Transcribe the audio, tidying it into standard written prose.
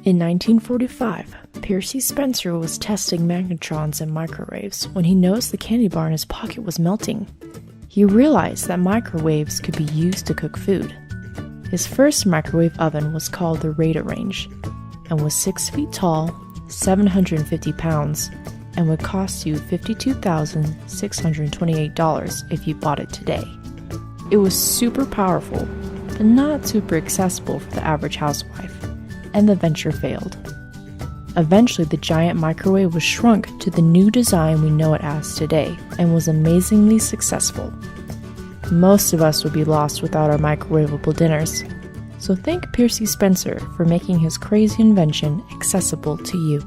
In 1945, Percy Spencer was testing magnetrons and microwaves when he noticed the candy bar in his pocket was melting. He realized that microwaves could be used to cook food. His first microwave oven was called the Radarange and was 6 feet tall, 750 pounds, and would cost you $52,628 if you bought it today. It was super powerful, but not super accessible for the average housewife, and the venture failed. Eventually, the giant microwave was shrunk to the new design we know it as today, and was amazingly successful. Most of us would be lost without our microwavable dinners, so thank Percy Spencer for making his crazy invention accessible to you.